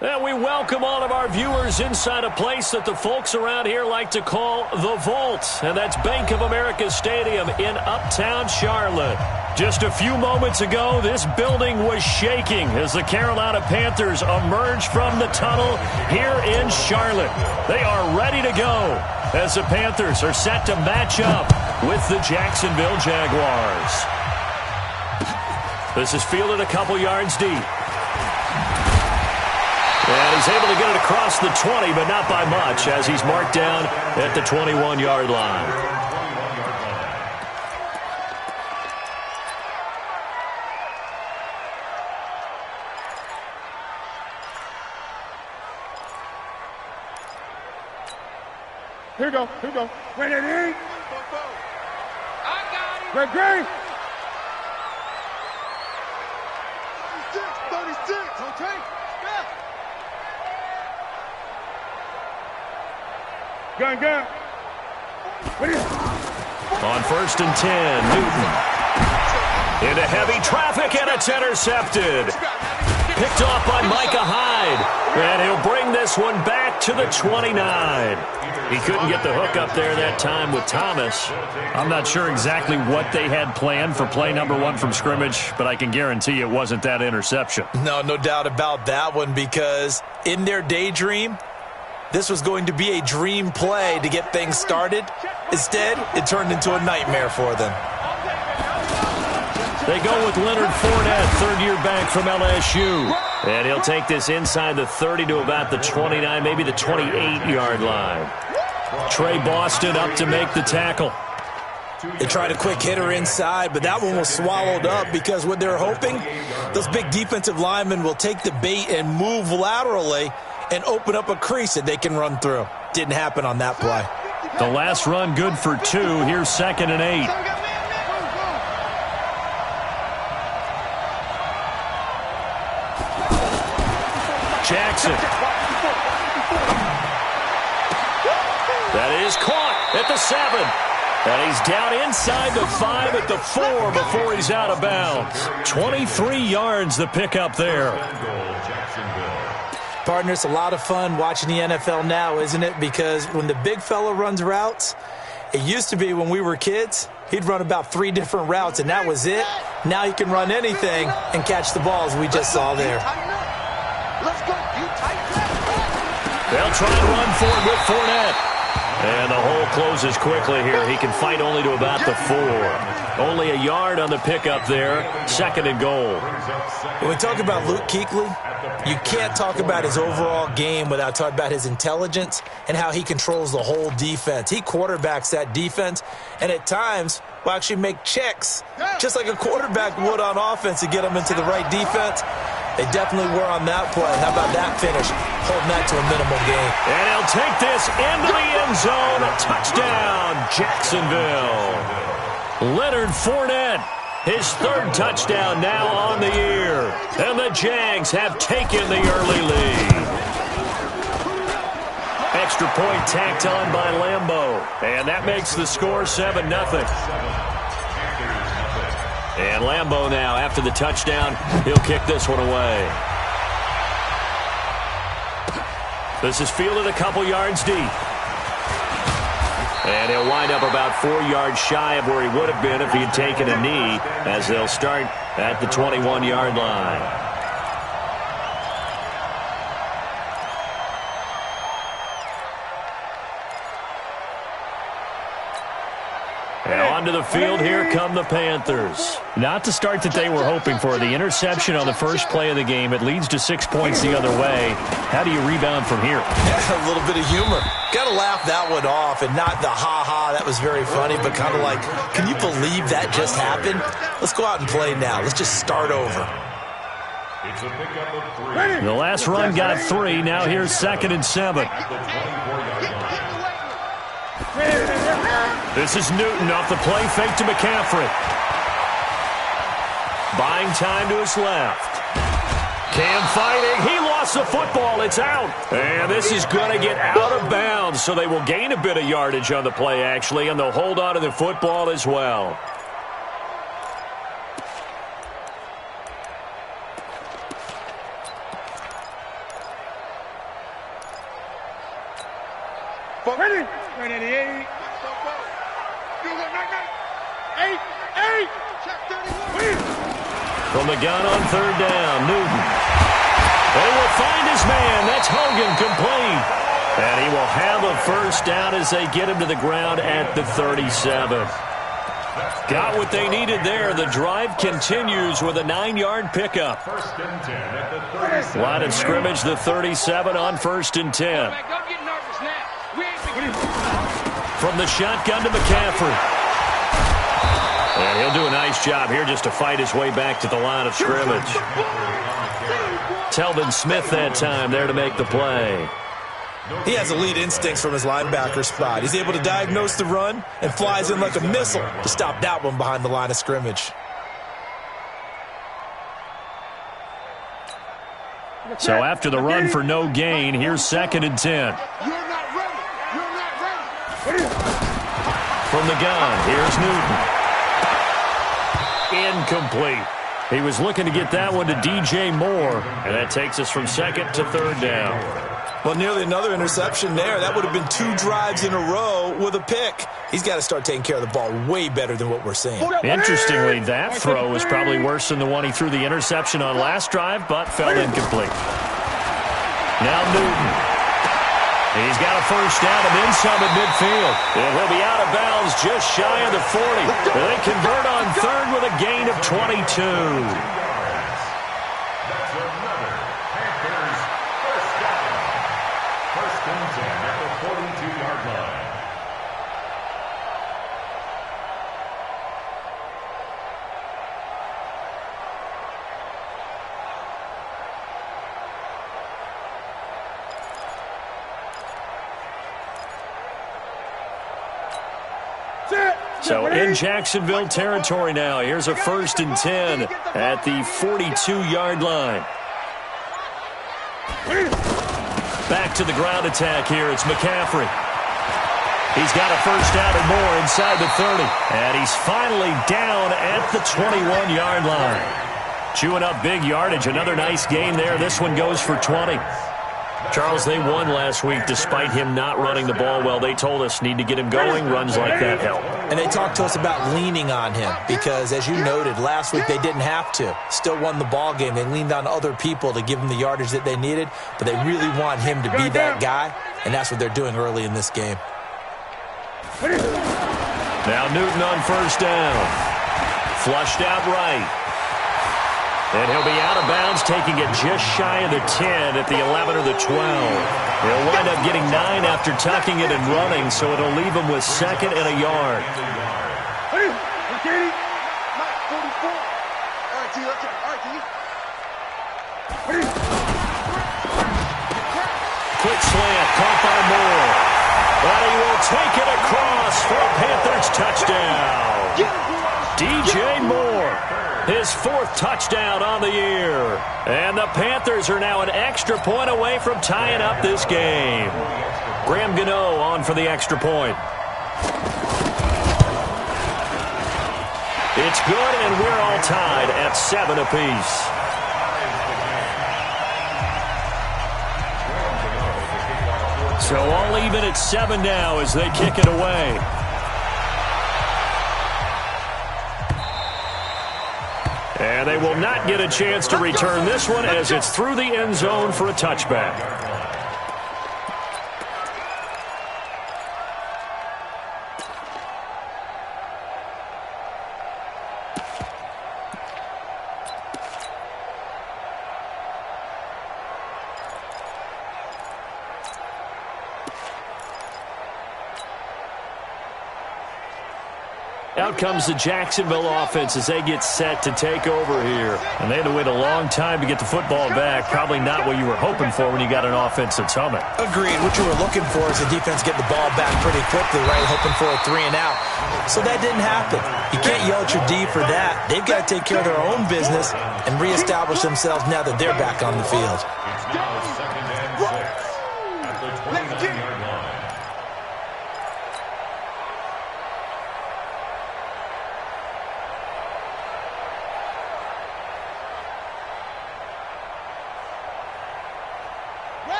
And we welcome all of our viewers inside a place that the folks around here like to call the Vault. And that's Bank of America Stadium in Uptown Charlotte. Just a few moments ago, this building was shaking as the Carolina Panthers emerged from the tunnel here in Charlotte. They are ready to go as the Panthers are set to match up with the Jacksonville Jaguars. This is fielded a couple yards deep. And he's able to get it across the 20, but not by much, as he's marked down at the 21-yard line. Here we go, here we go. Wait, I got it. Great. 36, okay? Gun. On 1st and 10, Newton. Into heavy traffic, and it's intercepted. Picked off by Micah Hyde. And he'll bring this one back to the 29. He couldn't get the hook up there that time with Thomas. I'm not sure exactly what they had planned for play number 1 from scrimmage, but I can guarantee it wasn't that interception. No doubt about that one, because in their daydream, this was going to be a dream play to get things started. Instead, it turned into a nightmare for them. They go with Leonard Fournette, third-year back from LSU. And he'll take this inside the 30 to about the 29, maybe the 28-yard line. Trey Boston up to make the tackle. They tried a quick hitter inside, but that one was swallowed up because what they're hoping, those big defensive linemen will take the bait and move laterally and open up a crease that they can run through. Didn't happen on that play. The last run good for 2. Here's 2nd and 8. Jackson. That is caught at the 7. And he's down inside the 5 at the 4 before he's out of bounds. 23 yards the pickup there. Partner, it's a lot of fun watching the NFL now, isn't it? Because when the big fella runs routes, it used to be when we were kids, he'd run about 3 different routes, and that was it. Now he can run anything and catch the balls we just saw there. They'll try and run for it with Fournette. And the hole closes quickly here. He can fight only to about the 4. Only a yard on the pickup there. 2nd and goal. When we talk about Luke Kuechly, you can't talk about his overall game without talking about his intelligence and how he controls the whole defense. He quarterbacks that defense, and at times will actually make checks, just like a quarterback would on offense, to get them into the right defense. They definitely were on that play. How about that finish? Holding that to a minimal gain. And he'll take this into the end zone. A touchdown, Jacksonville. Leonard Fournette, his 3rd touchdown now on the year. And the Jags have taken the early lead. Extra point tacked on by Lambeau. And that makes the score 7-0. And Lambeau now, after the touchdown, he'll kick this one away. This is fielded a couple yards deep. And he'll wind up about 4 yards shy of where he would have been if he had taken a knee, as they'll start at the 21-yard line. And onto the field, here come the Panthers. Not the start that they were hoping for. The interception on the first play of the game. It leads to 6 points the other way. How do you rebound from here? A little bit of humor. Got to laugh that one off, and not the ha-ha, that was very funny, but kind of like, can you believe that just happened? Let's go out and play now. Let's just start over. The last run got 3. Now here's 2nd and 7. This is Newton off the play fake to McCaffrey. Buying time to his left. Cam fighting. He lost the football. It's out. And this is going to get out of bounds, so they will gain a bit of yardage on the play, actually, and they'll hold on to the football as well. Ready? 188. 8. From the gun on third down, Newton. They will find his man. That's Hogan, complete. And he will have a first down as they get him to the ground at the 37. Got what they needed there. The drive continues with a 9-yard pickup. Line of scrimmage, the 37 on 1st and 10. From the shotgun to McCaffrey. And he'll do a nice job here just to fight his way back to the line of scrimmage. Telvin Smith that time there to make the play. He has elite instincts from his linebacker spot. He's able to diagnose the run and flies in like a missile to stop that one behind the line of scrimmage. So after the run for no gain, here's 2nd and 10. From the gun, here's Newton. Incomplete. He was looking to get that one to DJ Moore, and that takes us from 2nd to 3rd down. Well, nearly another interception there. That would have been 2 drives in a row with a pick. He's got to start taking care of the ball way better than what we're seeing. Interestingly, that throw was probably worse than the one he threw the interception on last drive, but fell incomplete. Now Newton. He's got a first down and then some at midfield. And he'll be out of bounds just shy of the 40. They convert on 3rd with a gain of 22. That's another Panthers first down. 1st and 10 at the 42-yard line. So in Jacksonville territory now. Here's a 1st and 10 at the 42-yard line. Back to the ground attack here. It's McCaffrey. He's got a first down and more inside the 30. And he's finally down at the 21-yard line. Chewing up big yardage. Another nice gain there. This one goes for 20. Charles, they won last week despite him not running the ball well. They told us need to get him going. Runs like that help. And they talked to us about leaning on him because, as you noted, last week they didn't have to. Still won the ball game. They leaned on other people to give them the yardage that they needed, but they really want him to be that guy, and that's what they're doing early in this game. Now Newton on first down. Flushed out right. And he'll be out of bounds, taking it just shy of the 10 at the 11 or the 12. He'll wind up getting 9 after tucking it and running, so it'll leave him with 2nd and a yard. Quick slant, caught by Moore. But he will take it across for a Panthers touchdown. DJ Moore. His 4th touchdown on the year. And the Panthers are now an extra point away from tying up this game. Graham Gano on for the extra point. It's good, and we're all tied at 7 apiece. So all even at 7 now as they kick it away. And they will not get a chance to return this one as it's through the end zone for a touchback. Out comes the Jacksonville offense as they get set to take over here. And they had to wait a long time to get the football back. Probably not what you were hoping for when you got an offense that's humming. Agreed. What you were looking for is the defense get the ball back pretty quickly, right? Hoping for a 3 and out. So that didn't happen. You can't yell at your D for that. They've got to take care of their own business and reestablish themselves now that they're back on the field. It's now 2nd and 6 at the 29-yard line.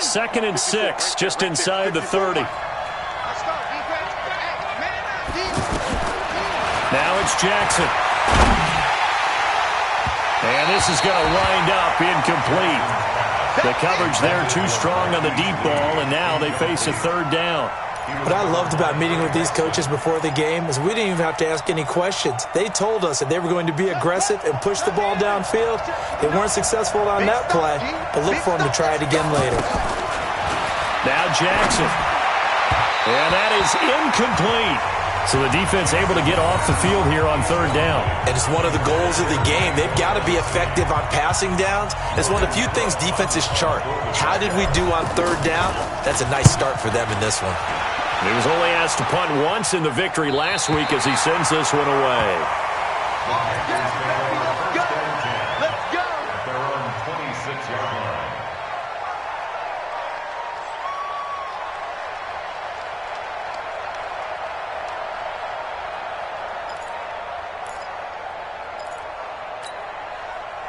Second and 6, just inside the 30. it's Jackson. And this is going to wind up incomplete. The coverage there too strong on the deep ball, and now they face a third down. What I loved about meeting with these coaches before the game is we didn't even have to ask any questions. They told us that they were going to be aggressive and push the ball downfield. They weren't successful on that play, but look for them to try it again later. Now Jackson. And that is incomplete. So the defense able to get off the field here on third down. And it's one of the goals of the game. They've got to be effective on passing downs. It's one of the few things defenses chart. How did we do on third down? That's a nice start for them in this one. He was only asked to punt once in the victory last week as he sends this one away. Let's go. At their own 26-yard line.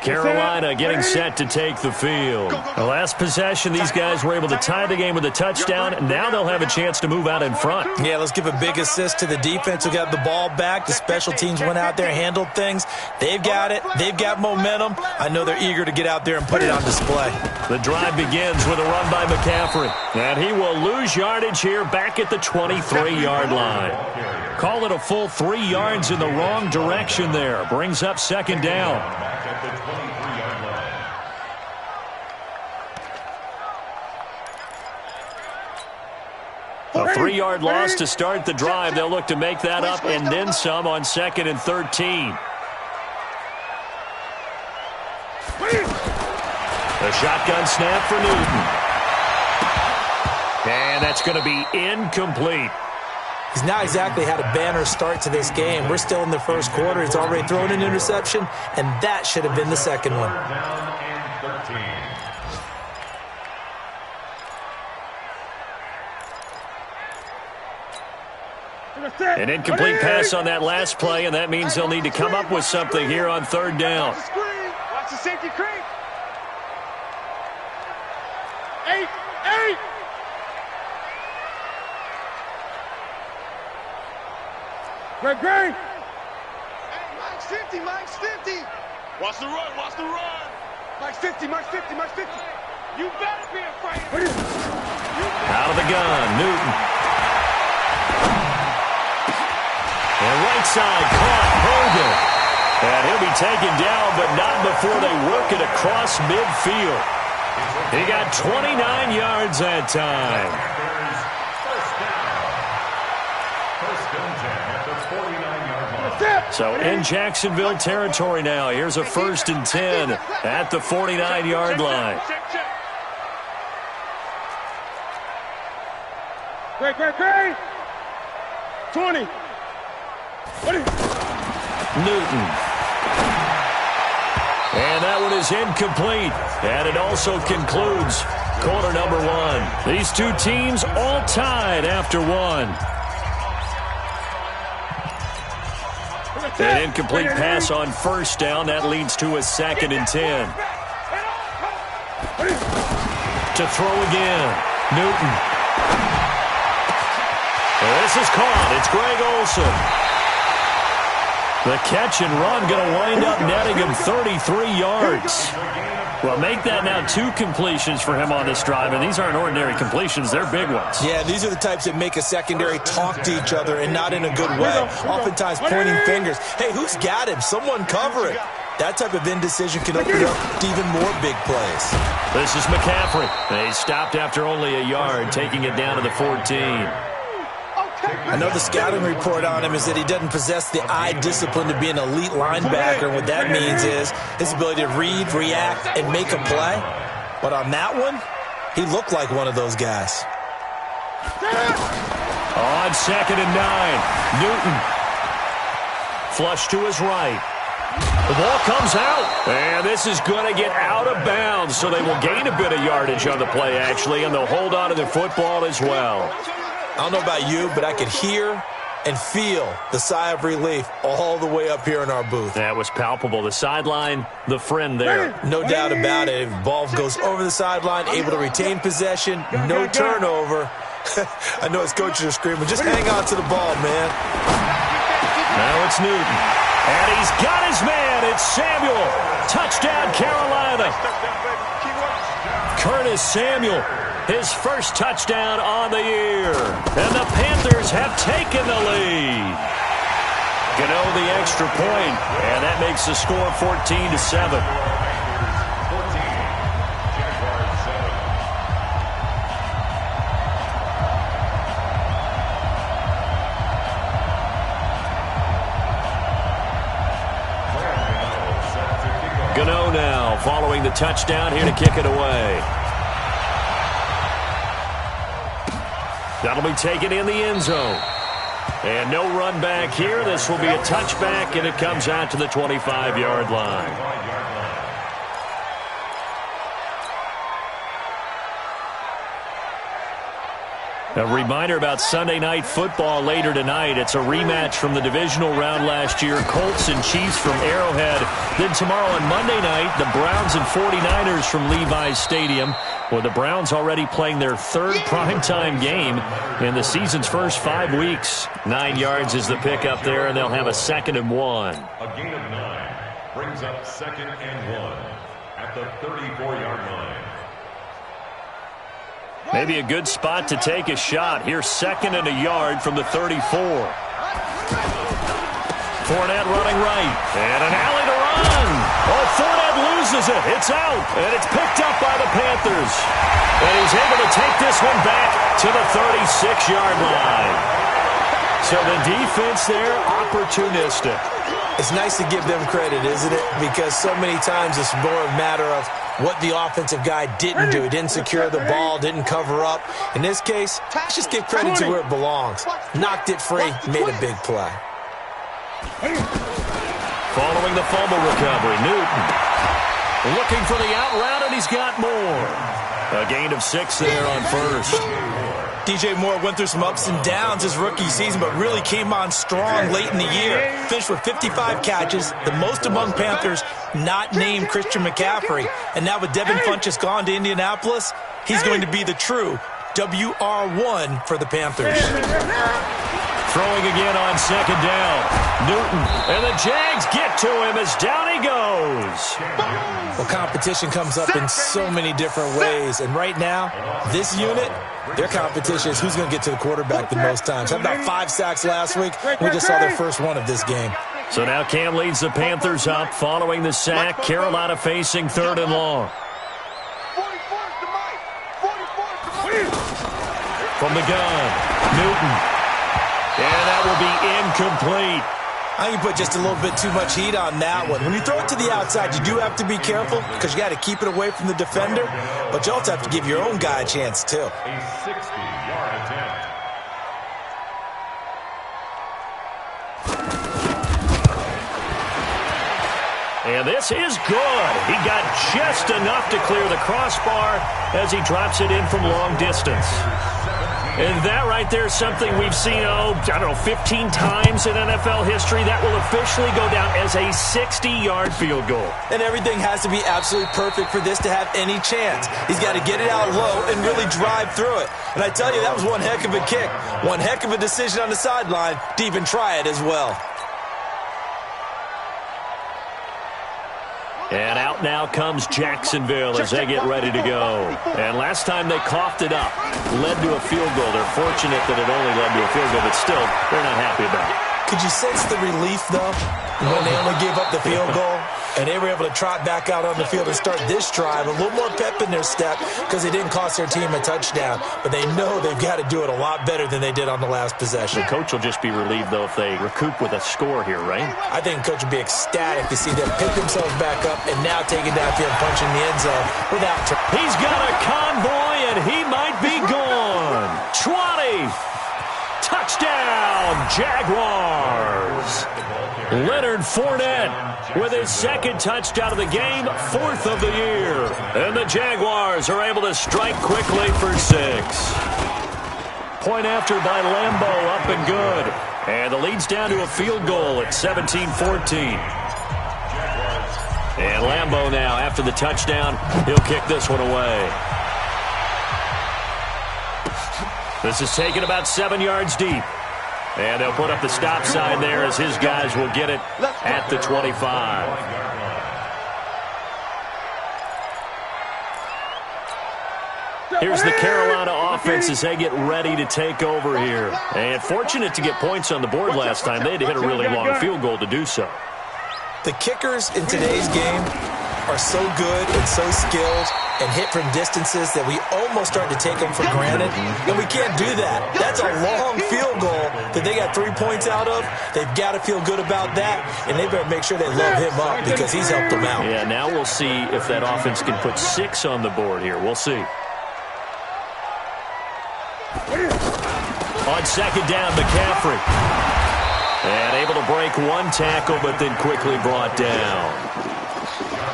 Carolina getting set to take the field. The last possession, these guys were able to tie the game with a touchdown. Now they'll have a chance to move out in front. Yeah, let's give a big assist to the defense who got the ball back. The special teams went out there, handled things. They've got it. They've got momentum. I know they're eager to get out there and put it on display. The drive begins with a run by McCaffrey. And he will lose yardage here back at the 23-yard line. Call it a full 3 yards in the wrong direction there. Brings up second down. At the 23-yard line. A 3-yard loss to start the drive. They'll look to make that up and then some on 2nd and 13. The shotgun snap for Newton. And that's going to be incomplete. He's not exactly had a banner start to this game. We're still in the first quarter. He's already thrown an interception, and that should have been the second one. Down and 13. An incomplete pass on that last play, and that means they'll need to come up with something here on third down. Watch the safety creep. 8. Great. Hey, Mike's 50. Watch the run. Mike's 50. You better be afraid. Out of the gun, Newton. And right side, caught Hogan. And he'll be taken down, but not before they work it across midfield. He got 29 yards that time. So in Jacksonville territory now. Here's a 1st and 10 at the 49-yard line. Great. 20. Newton. And that one is incomplete. And it also concludes quarter number 1. These two teams all tied after 1. An incomplete pass on 1st down. That leads to a 2nd and 10. To throw again. Newton. And this is caught. It's Greg Olsen. The catch and run going to wind up netting him 33 yards. Well, make that now 2 completions for him on this drive, and these aren't ordinary completions. They're big ones. Yeah, these are the types that make a secondary talk to each other and not in a good way. Oftentimes pointing fingers. Hey, who's got him? Someone cover it. That type of indecision can open up to even more big plays. This is McCaffrey. He stopped after only a yard, taking it down to the 14. I know the scouting report on him is that he doesn't possess the eye discipline to be an elite linebacker. And what that means is his ability to read, react, and make a play. But on that one, he looked like one of those guys. On 2nd and 9, Newton. Flush to his right. The ball comes out, and this is going to get out of bounds, so they will gain a bit of yardage on the play, actually, and they'll hold on to the football as well. I don't know about you, but I could hear and feel the sigh of relief all the way up here in our booth. That was palpable. The sideline, the friend there. No doubt about it. If the ball goes over the sideline, able to retain possession, no turnover. I know his coaches are screaming, just hang on to the ball, man. Now it's Newton. And he's got his man. It's Samuel. Touchdown, Carolina. Curtis Samuel, his first touchdown on the year. And the Panthers have taken the lead. Gano the extra point, and that makes the score 14-7. Gano now following the touchdown here to kick it away. That'll be taken in the end zone. And no run back here. This will be a touchback, and it comes out to the 25-yard line. A reminder about Sunday Night Football later tonight. It's a rematch from the divisional round last year. Colts and Chiefs from Arrowhead. Then tomorrow on Monday night, the Browns and 49ers from Levi's Stadium. With the Browns already playing their third primetime game in the season's first 5 weeks. 9 yards is the pickup there, and they'll have a 2nd and 1. A gain of 9 brings up 2nd and 1 at the 34-yard line. Maybe a good spot to take a shot. Here's 2nd and a yard from the 34. Fournette running right. And an alley to run. Oh, Fournette loses it. It's out. And it's picked up by the Panthers. And he's able to take this one back to the 36-yard line. So the defense there, opportunistic. It's nice to give them credit, isn't it? Because so many times it's more a matter of what the offensive guy didn't do. He didn't secure the ball, didn't cover up. In this case, let's just give credit to where it belongs. Knocked it free, made a big play. Following the fumble recovery, Newton looking for the out route, and he's got more. A gain of 6 there on first. DJ Moore went through some ups and downs his rookie season, but really came on strong late in the year. Finished with 55 catches, the most among Panthers not named Christian McCaffrey. And now with Devin Funchess gone to Indianapolis, he's going to be the true WR1 for the Panthers. Throwing again on 2nd down. Newton, and the Jags get to him as down he goes. Well, competition comes up in so many different ways. And right now, this unit, their competition is who's going to get to the quarterback the most times. Had about 5 sacks last week. We just saw their first one of this game. So now Cam leads the Panthers up following the sack. Carolina facing 3rd and long. From the gun, Newton. And that will be incomplete. I think you put just a little bit too much heat on that one. When you throw it to the outside, you do have to be careful because you got to keep it away from the defender. But you also have to give your own guy a chance, too. A 60-yard attempt. And this is good. He got just enough to clear the crossbar as he drops it in from long distance. And that right there is something we've seen, 15 times in NFL history. That will officially go down as a 60-yard field goal. And everything has to be absolutely perfect for this to have any chance. He's got to get it out low and really drive through it. And I tell you, that was one heck of a kick. One heck of a decision on the sideline to even try it as well. And out now comes Jacksonville as they get ready to go. And last time they coughed it up, led to a field goal. They're fortunate that it only led to a field goal, but still, they're not happy about it. Could you sense the relief, though, when they only gave up the field goal? And they were able to trot back out on the field and start this drive. A little more pep in their step because they didn't cost their team a touchdown. But they know they've got to do it a lot better than they did on the last possession. The coach will just be relieved, though, if they recoup with a score here, right? I think the coach will be ecstatic to see them pick themselves back up and now take it downfield and punch in the end zone without trying. He's got a convoy, and he might be gone. 20. Touchdown, Jaguars. Leonard Fournette with his 2nd touchdown of the game, 4th of the year. And the Jaguars are able to strike quickly for 6. Point after by Lambeau, up and good. And the lead's down to a field goal at 17-14. And Lambeau now, after the touchdown, he'll kick this one away. This is taken about 7 yards deep. And they'll put up the stop sign there as his guys will get it at the 25. Here's the Carolina offense as they get ready to take over here. And fortunate to get points on the board last time. They had to hit a really long field goal to do so. The kickers in today's game are so good and so skilled and hit from distances that we almost start to take them for granted. And we can't do that. That's a long field goal that they got 3 points out of. They've got to feel good about that, and they better make sure they load him up because he's helped them out. Yeah, now we'll see if that offense can put 6 on the board here. We'll see. On second down, McCaffrey. And able to break one tackle, but then quickly brought down.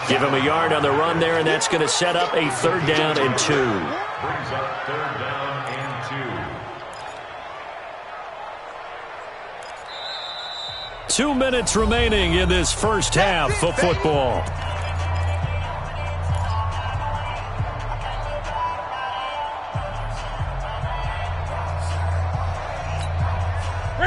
Give him a yard on the run there, and that's going to set up a 3rd down and 2. Brings up 3rd down and 2. 2 minutes remaining in this first half of football.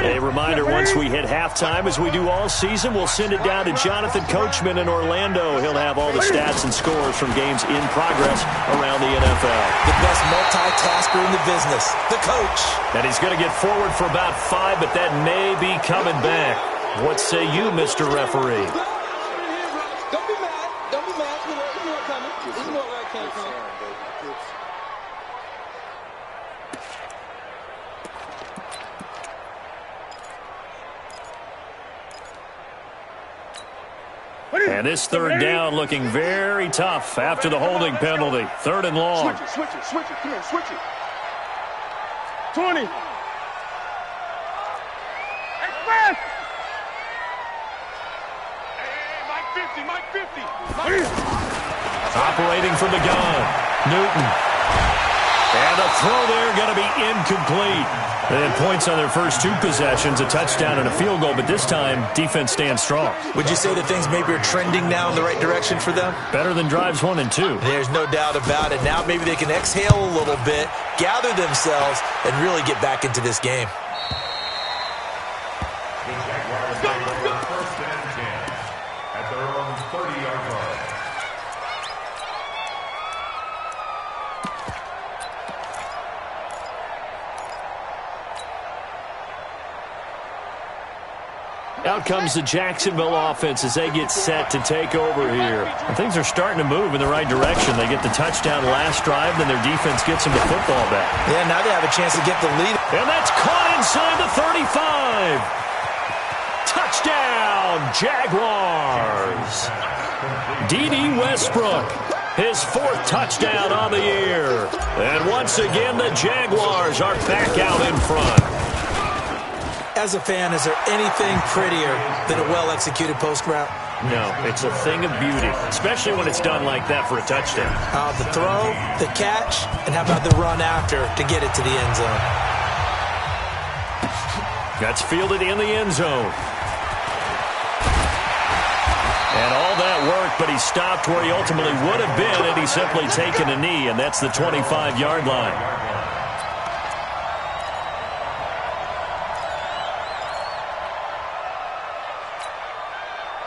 A reminder, once we hit halftime, as we do all season, we'll send it down to Jonathan Coachman in Orlando. He'll have all the stats and scores from games in progress around the NFL. The best multitasker in the business, the coach. And he's going to get forward for about 5, but that may be coming back. What say you, Mr. Referee? Don't be mad. Don't be mad. You know what's coming. You know where I came from. And this 3rd down looking very tough after the holding penalty. 3rd and long. Switch it. Come on, switch it. 20. Express. Hey, Mike 50. Operating from the gun. Newton. And the throw there going to be incomplete. And points on their first 2 possessions, a touchdown and a field goal, but this time, defense stands strong. Would you say that things maybe are trending now in the right direction for them? Better than drives 1 and 2. There's no doubt about it. Now maybe they can exhale a little bit, gather themselves, and really get back into this game. The Jaguars take over 1st and 10 at their own 30-yard line. Out comes the Jacksonville offense as they get set to take over here. And things are starting to move in the right direction. They get the touchdown last drive, then their defense gets them the football back. Yeah, now they have a chance to get the lead. And that's caught inside the 35. Touchdown, Jaguars. D.D. Westbrook, his 4th touchdown on the year. And once again, the Jaguars are back out in front. As a fan, is there anything prettier than a well-executed post route? No, it's a thing of beauty, especially when it's done like that for a touchdown. The throw, the catch, and how about the run after to get it to the end zone? That's fielded in the end zone. And all that work, but he stopped where he ultimately would have been had he simply taken a knee, and that's the 25-yard line.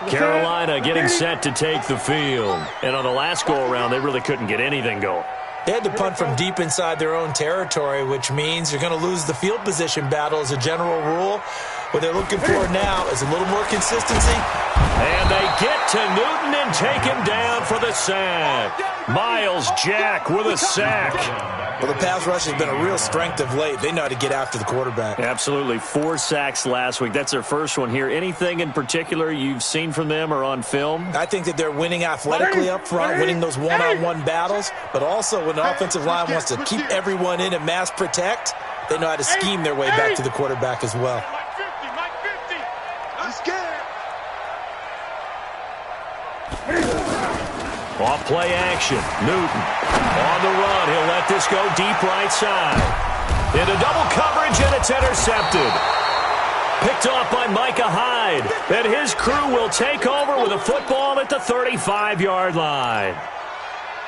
Carolina getting set to take the field. And on the last go-around, they really couldn't get anything going. They had to punt from deep inside their own territory, which means you're going to lose the field position battle as a general rule. What they're looking for now is a little more consistency. And they get to Newton and take him down for the sack. Miles Jack with a sack. Well, the pass rush has been a real strength of late. They know how to get after the quarterback. Absolutely. 4 sacks last week. That's their first one here. Anything in particular you've seen from them or on film? I think that they're winning athletically up front, winning those one-on-one battles, but also when the offensive line wants to keep everyone in and mass protect, they know how to scheme their way back to the quarterback as well. Mike 50. I'm scared. Off play action. Newton on the run. He'll let this go deep right side. Into double coverage, and it's intercepted. Picked off by Micah Hyde. And his crew will take over with a football at the 35-yard line.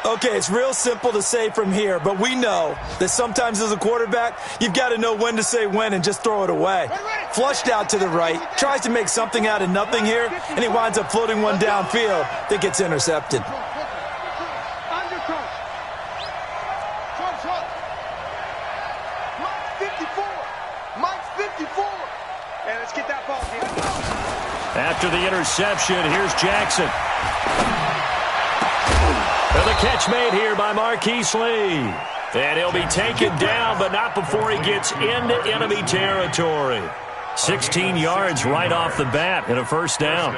Okay, it's real simple to say from here, but we know that sometimes as a quarterback, you've got to know when to say when and just throw it away. Flushed out to the right, tries to make something out of nothing here, and he winds up floating one downfield that gets intercepted. After the interception, here's Jackson. And the catch made here by Marquise Lee. And he'll be taken down, but not before he gets into enemy territory. 16 yards right off the bat and a first down.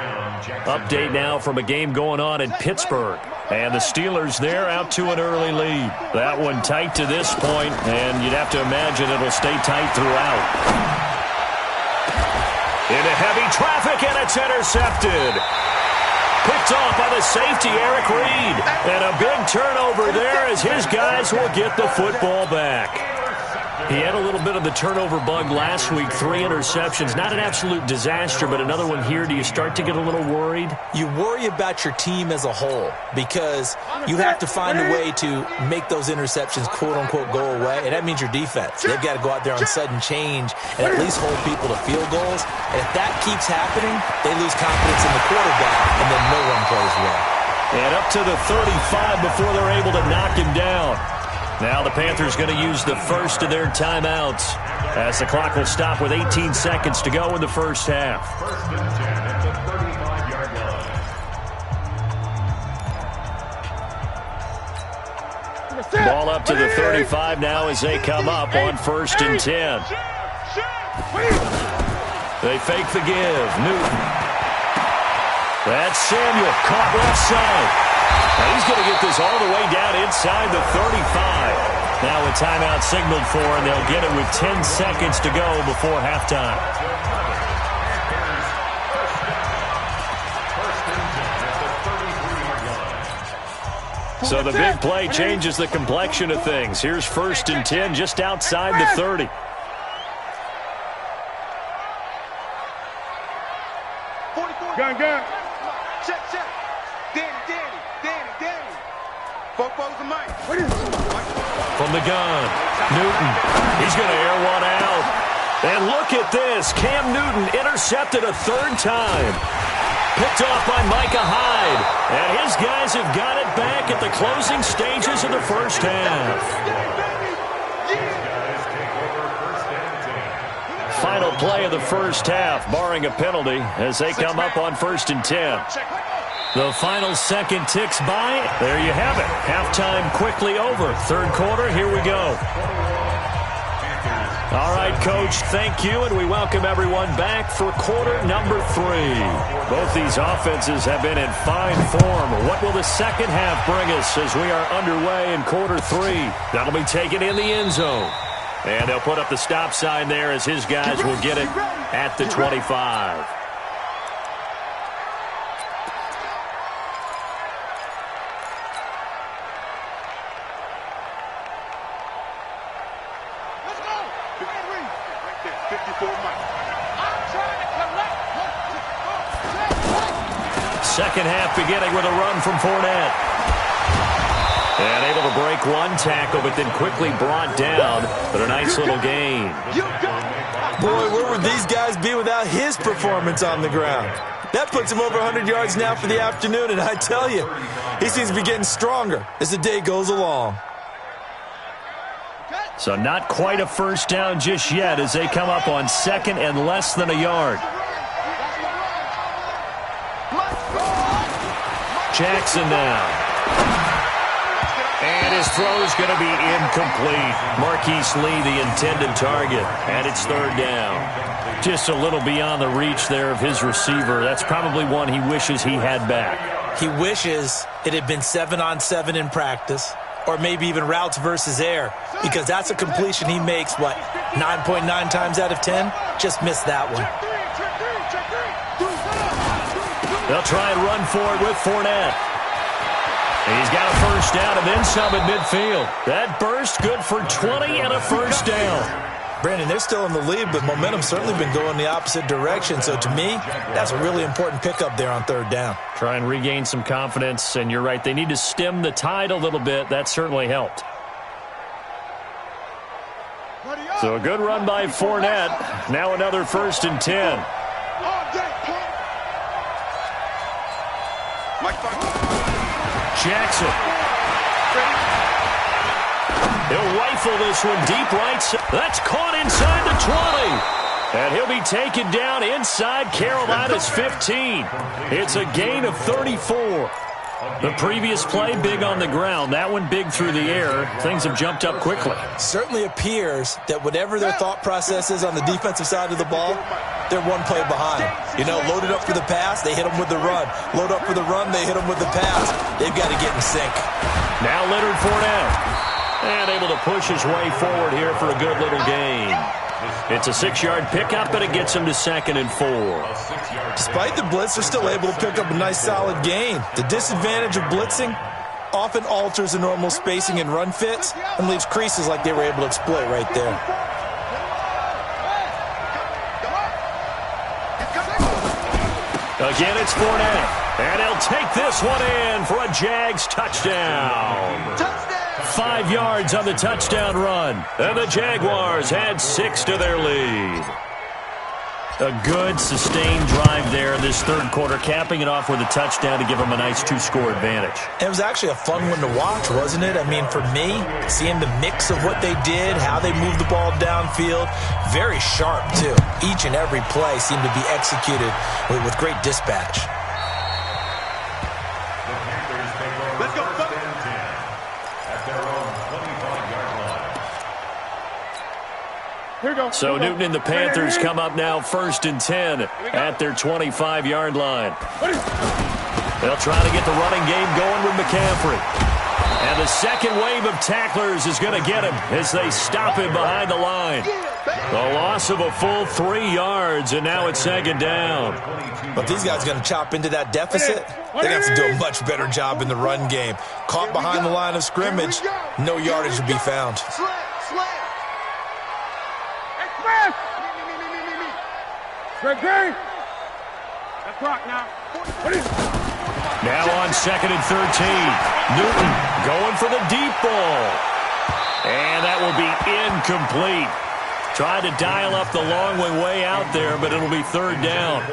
Update now from a game going on in Pittsburgh. And the Steelers there out to an early lead. That one tight to this point, and you'd have to imagine it'll stay tight throughout. Into heavy traffic, and it's intercepted. Picked off by the safety, Eric Reed. And a big turnover there as his guys will get the football back. He had a little bit of the turnover bug last week, 3 interceptions. Not an absolute disaster, but another one here. Do you start to get a little worried? You worry about your team as a whole because you have to find a way to make those interceptions, quote-unquote, go away, and that means your defense. They've got to go out there on sudden change and at least hold people to field goals. And if that keeps happening, they lose confidence in the quarterback, and then no one plays well. And up to the 35 before they're able to knock him down. Now the Panthers going to use the first of their timeouts as the clock will stop with 18 seconds to go in the first half. First and 10 at the 35-yard line. Ball up to the 35 now as they come up on first and 10. They fake the give. Newton. That's Samuel caught left side. Now he's going to get this all the way down inside the 35. Now a timeout signaled for, and they'll get it with 10 seconds to go before halftime. So the big play changes the complexion of things. Here's first and 10 just outside the 30. Gun. Check. Danny. Football's the mic. From the gun, Newton. He's going to air one out. And look at this. Cam Newton intercepted a third time. Picked off by Micah Hyde. And his guys have got it back at the closing stages of the first half. Final play of the first half, barring a penalty, as they come up on first and 10. The final second ticks by. There you have it. Halftime quickly over. Third quarter, here we go. All right, Coach, thank you, and we welcome everyone back for quarter number 3. Both these offenses have been in fine form. What will the second half bring us as we are underway in quarter 3? That'll be taken in the end zone. And they'll put up the stop sign there as his guys will get it at the 25. Second half beginning with a run from Fournette. And able to break one tackle, but then quickly brought down. But a nice little gain. Boy, where would these guys be without his performance on the ground? That puts him over 100 yards now for the afternoon, and I tell you, he seems to be getting stronger as the day goes along. So not quite a first down just yet as they come up on second and less than a yard. Jackson now. And his throw is going to be incomplete. Marquise Lee, the intended target, and it's third down. Just a little beyond the reach there of his receiver. That's probably one he wishes he had back. He wishes it had been 7-on-7 in practice, or maybe even routes versus air, because that's a completion he makes, 9.9 times out of 10? Just missed that one. They'll try and run for it with Fournette. He's got a first down and then some at midfield. That burst good for 20 and a first down. Brandon, they're still in the lead, but momentum's certainly been going the opposite direction. So to me, that's a really important pickup there on third down. Try and regain some confidence, and you're right. They need to stem the tide a little bit. That certainly helped. So a good run by Fournette. Now another 1st and 10. Jackson. He'll rifle this one deep right side. That's caught inside the 20. And he'll be taken down inside Carolina's 15. It's a gain of 34. The previous play, big on the ground. That one big through the air. Things have jumped up quickly. Certainly appears that whatever their thought process is on the defensive side of the ball, they're one play behind. You know, loaded up for the pass, they hit them with the run. Load up for the run, they hit them with the pass. They've got to get in sync. Now Leonard Fournette. And able to push his way forward here for a good little gain. It's a 6-yard pickup, but it gets him to 2nd and 4. Despite the blitz, they're still able to pick up a nice solid gain. The disadvantage of blitzing often alters the normal spacing and run fits and leaves creases like they were able to exploit right there. Again, it's Fournette. And he'll take this one in for a Jags touchdown. 5 yards on the touchdown run. And the Jaguars add 6 to their lead. A good, sustained drive there in this third quarter, capping it off with a touchdown to give them a nice 2-score advantage. It was actually a fun one to watch, wasn't it? I mean, for me, seeing the mix of what they did, how they moved the ball downfield, very sharp, too. Each and every play seemed to be executed with great dispatch. Let's go. So Newton and the Panthers come up now 1st and 10 at their 25-yard line. They'll try to get the running game going with McCaffrey. And the second wave of tacklers is going to get him as they stop him behind the line. The loss of a full 3 yards, and now it's 2nd down. But these guys are going to chop into that deficit. They have to do a much better job in the run game. Caught behind the line of scrimmage, no yardage will be found. Now on 2nd and 13. Newton going for the deep ball. And that will be incomplete. Tried to dial up the long way out there, but it'll be 3rd down.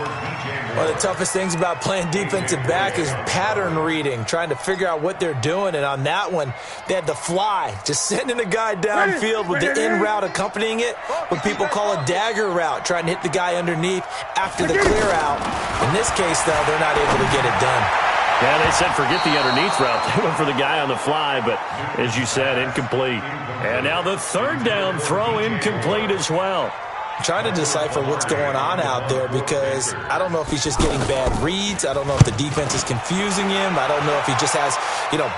One of the toughest things about playing defensive back is pattern reading, trying to figure out what they're doing. And on that one, they had to fly, just sending a guy downfield with the in route accompanying it, what people call a dagger route, trying to hit the guy underneath after the clear out. In this case, though, they're not able to get it done. Yeah, they said forget the underneath route. They went for the guy on the fly, but as you said, incomplete. And now the 3rd down throw incomplete as well. Trying to decipher what's going on out there because I don't know if he's just getting bad reads. I don't know if the defense is confusing him. I don't know if he just has,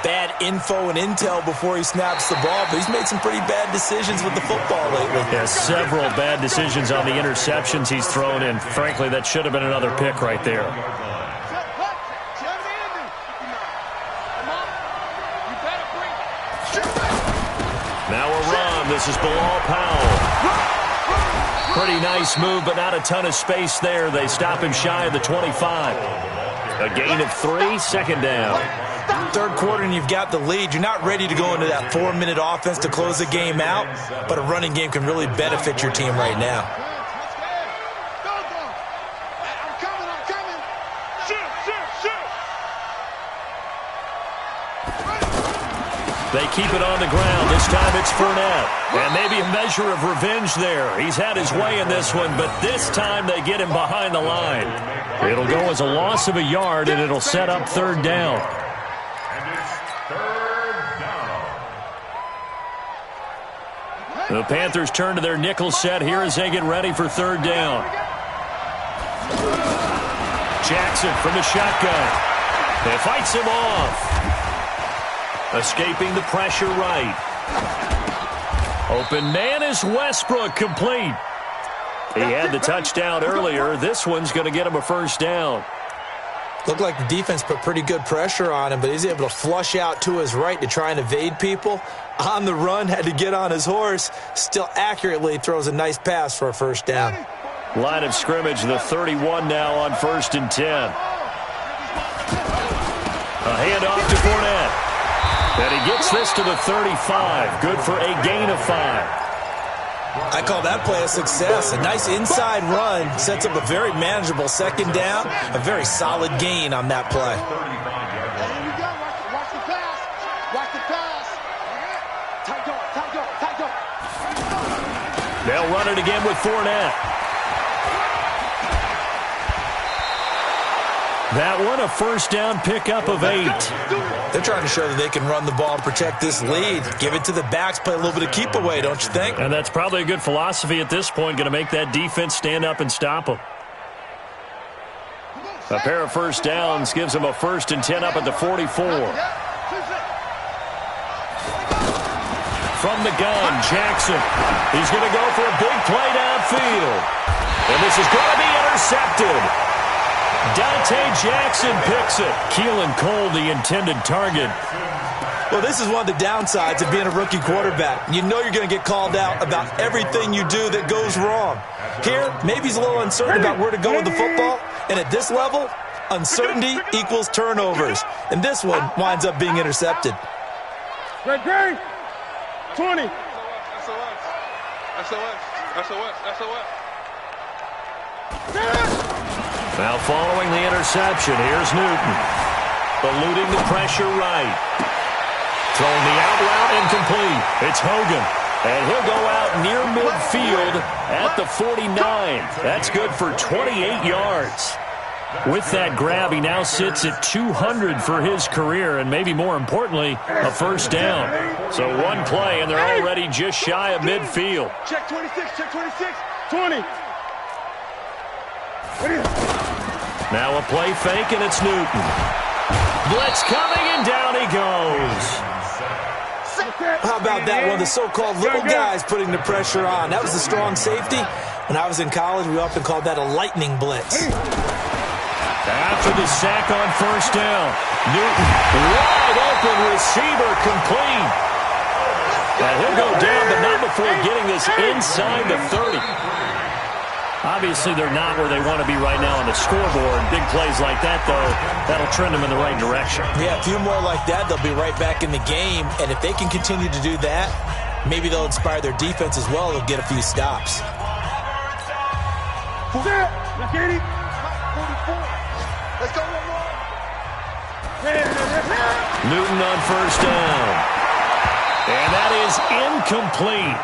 bad info and intel before he snaps the ball. But he's made some pretty bad decisions with the football lately. Yeah, several bad decisions on the interceptions he's thrown in. Frankly, that should have been another pick right there. Now a run. This is Bilal Powell. Pretty nice move, but not a ton of space there. They stop him shy of the 25. A gain of 3, 2nd down. Third quarter and you've got the lead. You're not ready to go into that 4-minute offense to close the game out, but a running game can really benefit your team right now. They keep it on the ground. This time it's Fournette. And maybe a measure of revenge there. He's had his way in this one, but this time they get him behind the line. It'll go as a loss of a yard, and it'll set up 3rd down. The Panthers turn to their nickel set here as they get ready for 3rd down. Jackson from the shotgun. They fights him off. Escaping the pressure right. Open man is Westbrook, complete. He had the touchdown earlier. This one's going to get him a 1st down. Looked like the defense put pretty good pressure on him, but he's able to flush out to his right to try and evade people. On the run, had to get on his horse. Still accurately throws a nice pass for a first down. Line of scrimmage, the 31 now on 1st and 10. A handoff to Fournette. And he gets this to the 35. Good for a gain of 5. I call that play a success. A nice inside run sets up a very manageable second down. A very solid gain on that play. Here you go. Watch the pass. Watch the pass. Tight dog. They'll run it again with Fournette. That one, a first down pickup of 8. They're trying to show that they can run the ball and protect this lead. Give it to the backs, play a little bit of keep away, don't you think? And that's probably a good philosophy at this point, going to make that defense stand up and stop them. A pair of first downs gives them a 1st and 10 up at the 44. From the gun, Jackson. He's going to go for a big play downfield. And this is going to be intercepted. Dante Jackson picks it. Keelan Cole, the intended target. Well, this is one of the downsides of being a rookie quarterback. You know you're going to get called out about everything you do that goes wrong. Here, maybe he's a little uncertain about where to go with the football. And at this level, uncertainty equals turnovers. And this one winds up being intercepted. Great. 20. Now following the interception, here's Newton. Eluding the pressure right. Throwing the out route incomplete. It's Hogan. And he'll go out near midfield at the 49. That's good for 28 yards. With that grab, he now sits at 200 for his career, and maybe more importantly, a first down. So one play, and they're already just shy of midfield. Check 26. 20. Now a play fake, and it's Newton. Blitz coming, and down he goes. How about that? One of the so-called little guys putting the pressure on. That was the strong safety. When I was in college, we often called that a lightning blitz. After the sack on first down, Newton, wide open receiver, complete. And he'll go down, but not before getting this inside the 30. Obviously, they're not where they want to be right now on the scoreboard. Big plays like that, though, that'll trend them in the right direction. Yeah, a few more like that, they'll be right back in the game. And if they can continue to do that, maybe they'll inspire their defense as well. They'll get a few stops. Let's go one more. Newton on first down. And that is incomplete.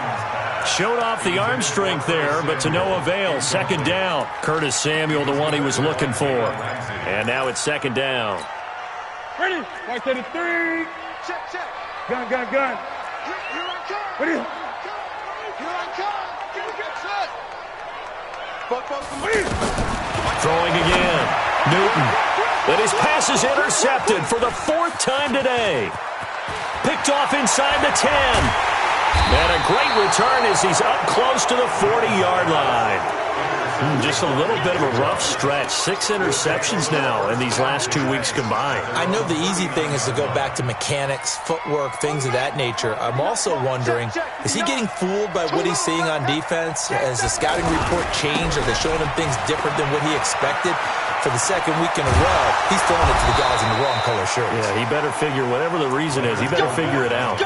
Showed off the arm strength there, but to no avail. Second down. Curtis Samuel, the one he was looking for. And now it's second down. Ready? Right to the 3. Check. Gun. Here I come. Ready? Here I come. Give me good shot. Throwing again. Newton. And his pass is intercepted for the 4th time today. Picked off inside the 10. And a great return as he's up close to the 40-yard line. Just a little bit of a rough stretch. 6 interceptions now in these last 2 weeks combined. I know the easy thing is to go back to mechanics, footwork, things of that nature. I'm also wondering, is he getting fooled by what he's seeing on defense? Has the scouting report changed? Are they showing him things different than what he expected? For the second week in a row, he's throwing it to the guys in the wrong color shirts. Yeah, he better figure, whatever the reason is, he better figure it out.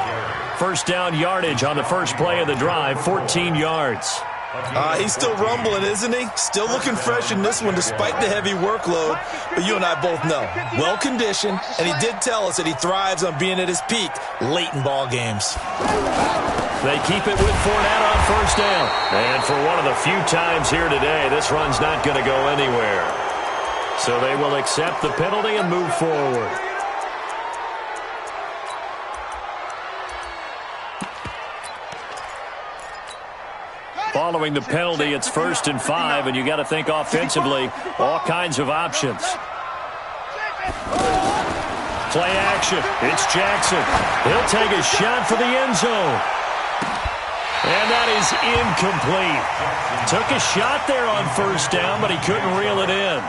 First down yardage on the first play of the drive, 14 yards. He's still rumbling, isn't he? Still looking fresh in this one despite the heavy workload. But you and I both know, well-conditioned, and he did tell us that he thrives on being at his peak late in ball games. They keep it with Fournette on first down. And for one of the few times here today, this run's not going to go anywhere. So they will accept the penalty and move forward. Following the penalty, it's 1st and 5, and you got to think offensively, all kinds of options. Play action. It's Jackson. He'll take a shot for the end zone. And that is incomplete. Took a shot there on first down, but he couldn't reel it in.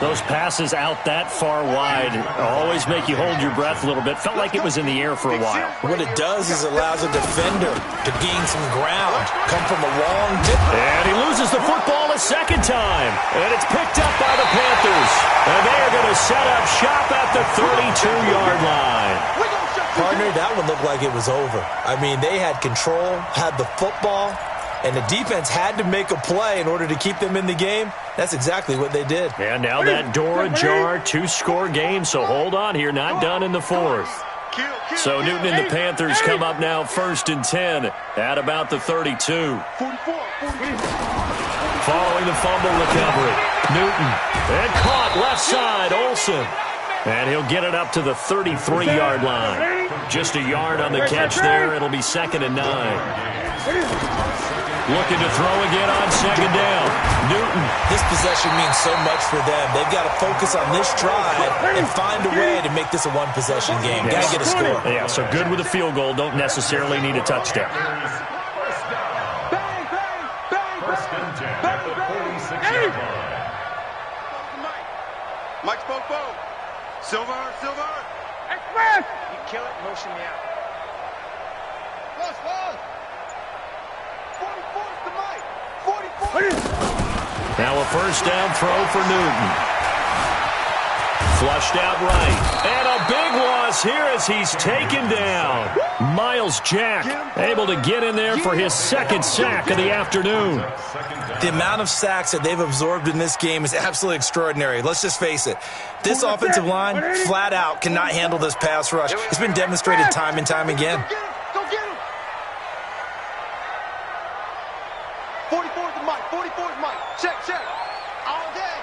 Those passes out that far wide always make you hold your breath a little bit. Felt like it was in the air for a while. What it does is allows a defender to gain some ground, come from a long distance. And he loses the football a second time. And it's picked up by the Panthers. And they are going to set up shop at the 32-yard line. Partner, that one looked like it was over. I mean, they had control, had the football, and the defense had to make a play in order to keep them in the game. That's exactly what they did. And now that door ajar, 2-score game, so hold on here, not done in the fourth. So Newton and the Panthers come up now 1st and 10 at about the 32. Following the fumble recovery, Newton, and caught left side, Olsen. And he'll get it up to the 33-yard line. Just a yard on the catch there. It'll be 2nd and 9. Looking to throw again on 2nd down. Newton. This possession means so much for them. They've got to focus on this drive and find a way to make this a one-possession game. Got to get a score. Yeah, so good with a field goal. Don't necessarily need a touchdown. First and 10 at the 46-yard line. Mike spoke both. Silver. Express. You kill it, motion me out. Plus. 44's the Mike. 44. Now a first down throw for Newton. Flushed out right. And a big loss here as he's taken down. Miles Jack able to get in there for his 2nd sack of the afternoon. The amount of sacks that they've absorbed in this game is absolutely extraordinary. Let's just face it. This offensive line, flat out, cannot handle this pass rush. It's been demonstrated time and time again. Go get him. 44's the Mike. 44's Mike. Check. All day.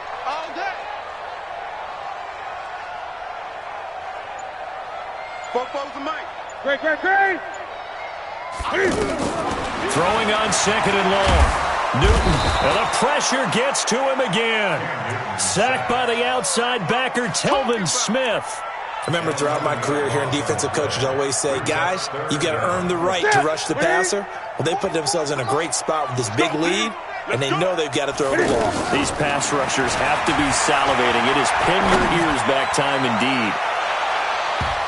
Bo's the Mike. Great. Throwing on 2nd and long. Newton, and the pressure gets to him again. Sacked by the outside backer, Telvin Smith. Remember, throughout my career here in defensive coaches, always say, guys, you've got to earn the right to rush the passer. Well, they put themselves in a great spot with this big lead, and they know they've got to throw the ball. These pass rushers have to be salivating. It is pin your ears back time indeed.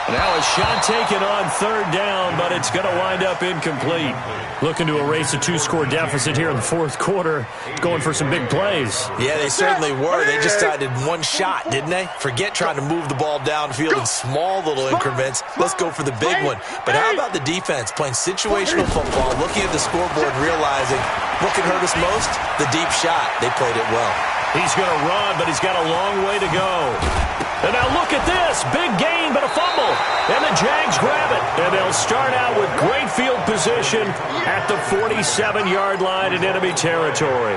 Now a shot taken on 3rd down, but it's going to wind up incomplete. Looking to erase a 2-score deficit here in the 4th quarter. Going for some big plays. Yeah, they certainly were. They just decided one shot, didn't they? Forget trying to move the ball downfield in small little increments. Let's go for the big one. But how about the defense playing situational football, looking at the scoreboard and realizing what can hurt us most? The deep shot. They played it well. He's going to run, but he's got a long way to go. And now look at this. Big gain, but a fumble. And the Jags grab it. And they'll start out with great field position at the 47-yard line in enemy territory.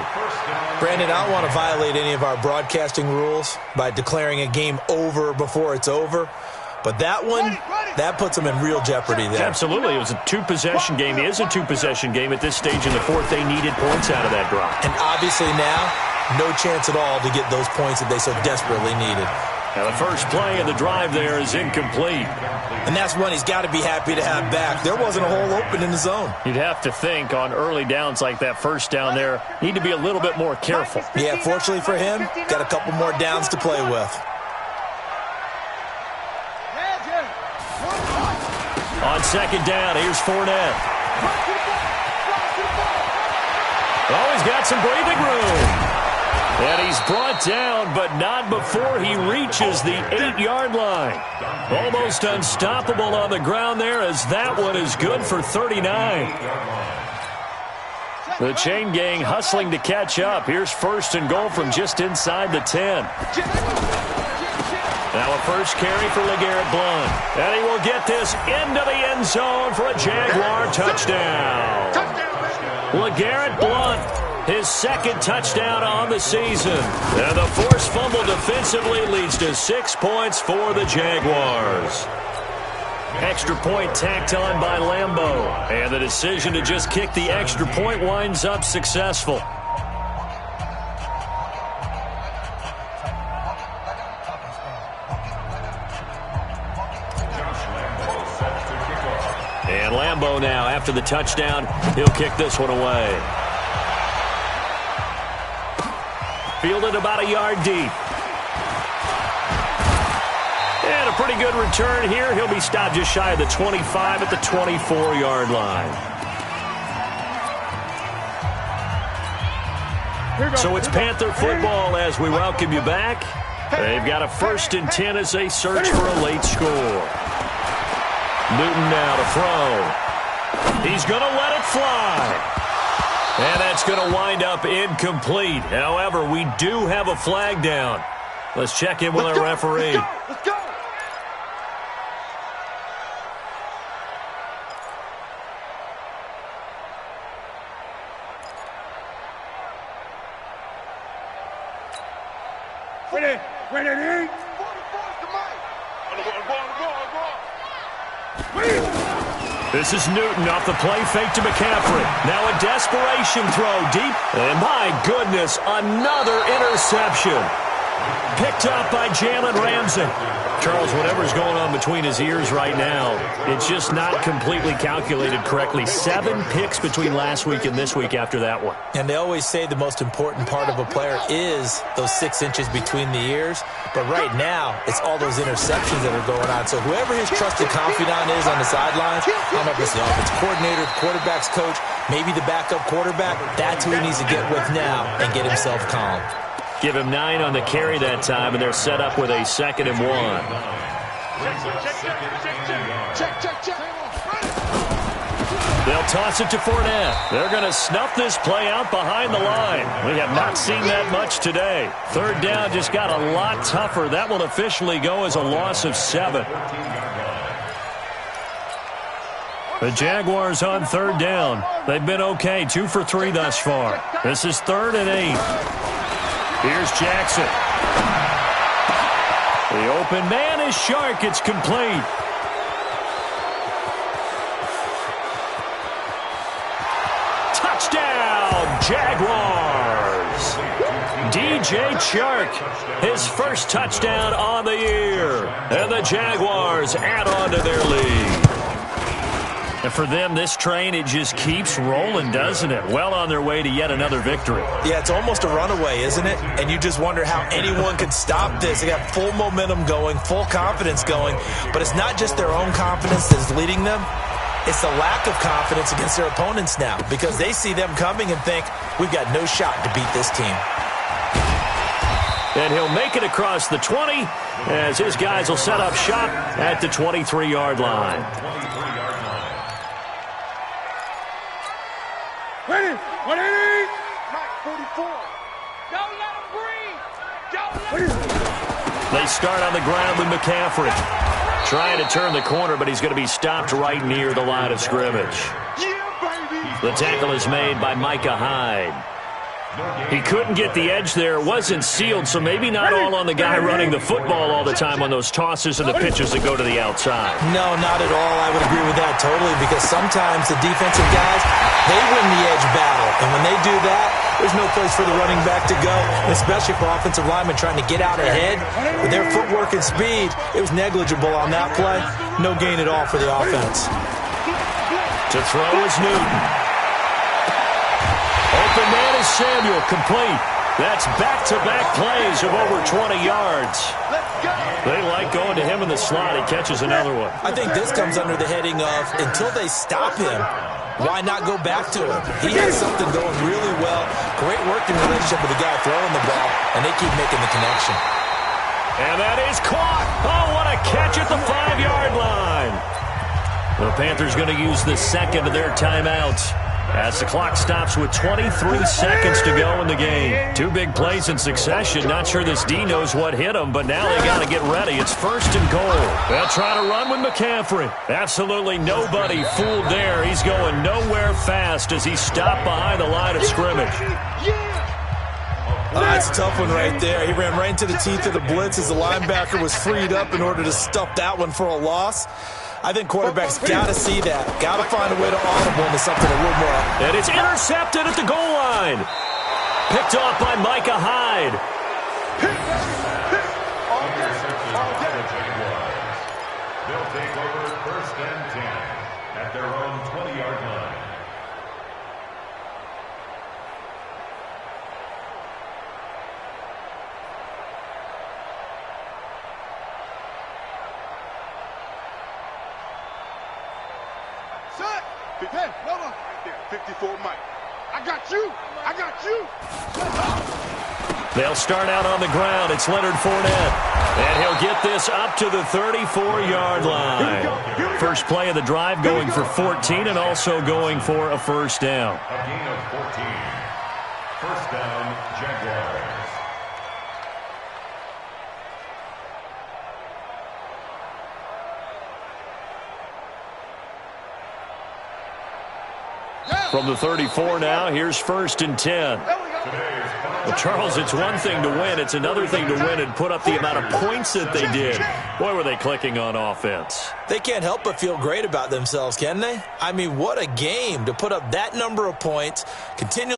Brandon, I don't want to violate any of our broadcasting rules by declaring a game over before it's over. But that one, that puts them in real jeopardy there. Absolutely. It was a 2-possession game. It is a 2-possession game at this stage in the 4th. They needed points out of that drive. And obviously now, no chance at all to get those points that they so desperately needed. Now the first play of the drive there is incomplete. And that's one he's got to be happy to have back. There wasn't a hole open in the zone. You'd have to think on early downs like that first down there, need to be a little bit more careful. Yeah, fortunately for him, got a couple more downs to play with. On 2nd down, here's Fournette. Oh, he's got some breathing room. And he's brought down, but not before he reaches the 8-yard line. Almost unstoppable on the ground there, as that one is good for 39. The chain gang hustling to catch up. Here's 1st and goal from just inside the 10. Now a first carry for LeGarrette Blount. And he will get this into the end zone for a Jaguar touchdown. LeGarrette Blount, his 2nd touchdown on the season. And the forced fumble defensively leads to 6 points for the Jaguars. Extra point tacked on by Lambeau. And the decision to just kick the extra point winds up successful. And Lambeau now after the touchdown. He'll kick this one away. Fielded about a yard deep. And a pretty good return here. He'll be stopped just shy of the 25 at the 24-yard line. So it's Panther football as we welcome you back. They've got a 1st and 10 as they search for a late score. Newton now to throw. He's going to let it fly. And that's going to wind up incomplete. However, we do have a flag down. Let's check in with our referee. Let's go. Ready? This is Newton off the play fake to McCaffrey. Now a desperation throw deep. And my goodness, another interception. Picked up by Jalen Ramsey. Charles, whatever's going on between his ears right now, it's just not completely calculated correctly. 7 picks between last week and this week after that one. And they always say the most important part of a player is those 6 inches between the ears. But right now, it's all those interceptions that are going on. So whoever his trusted confidant is on the sidelines, I don't know if it's the offense coordinator, quarterback's coach, maybe the backup quarterback, that's who he needs to get with now and get himself calm. Give him 9 on the carry that time, and they're set up with a 2nd and 1. Check. They'll toss it to Fournette. They're going to snuff this play out behind the line. We have not seen that much today. 3rd down just got a lot tougher. That will officially go as a loss of 7. The Jaguars on 3rd down. They've been okay, 2 for 3 thus far. This is 3rd and 8. Here's Jackson. The open man is Shark. It's complete. Touchdown, Jaguars. DJ Chark, his first touchdown on the year. And the Jaguars add on to their lead. And for them, this train, it just keeps rolling, doesn't it? Well on their way to yet another victory. Yeah, it's almost a runaway, isn't it? And you just wonder how anyone can stop this. They got full momentum going, full confidence going. But it's not just their own confidence that's leading them. It's the lack of confidence against their opponents now because they see them coming and think, we've got no shot to beat this team. And he'll make it across the 20 as his guys will set up shop at the 23-yard line. Ready? Mike, 44. Don't let him breathe. They start on the ground with McCaffrey. Trying to turn the corner, but he's going to be stopped right near the line of scrimmage. The tackle is made by Micah Hyde. He couldn't get the edge there. It wasn't sealed, so maybe not all on the guy running the football all the time on those tosses and the pitches that go to the outside. No, not at all. I would agree with that totally because sometimes the defensive guys, they win the edge battle. And when they do that, there's no place for the running back to go, especially for offensive linemen trying to get out ahead. With their footwork and speed, it was negligible on that play. No gain at all for the offense. To throw is Newton. Open man is Samuel, complete. That's back-to-back plays of over 20 yards. They like going to him in the slot. He catches another one. I think this comes under the heading of until they stop him, why not go back to him? He has something going really well. Great working relationship with the guy throwing the ball, and they keep making the connection. And that is caught. Oh, what a catch at the 5-yard line. The Panthers going to use the second of their timeouts as the clock stops with 23 seconds to go in the game. 2 big plays in succession. Not sure this D knows what hit him, but now they got to get ready. It's 1st and goal. They'll try to run with McCaffrey. Absolutely nobody fooled there. He's going nowhere fast as he's stopped behind the line of scrimmage. That's a tough one right there. He ran right into the teeth of the blitz as the linebacker was freed up in order to stuff that one for a loss. I think quarterbacks got to see that. Got to find a way to audible into something a little more. And it's intercepted at the goal line. Picked off by Micah Hyde. They'll take over 1st and 10 at their own 20-yard line. Hey, Mama. 54 Mike. I got you. I got you. They'll start out on the ground. It's Leonard Fournette. And he'll get this up to the 34-yard line. First play of the drive going for 14 and also going for a first down. A gain of 14. First down, Jaguars. From the 34 now, here's 1st and 10. Well, Charles, it's one thing to win. It's another thing to win and put up the amount of points that they did. Boy, were they clicking on offense. They can't help but feel great about themselves, can they? I mean, what a game to put up that number of points, continue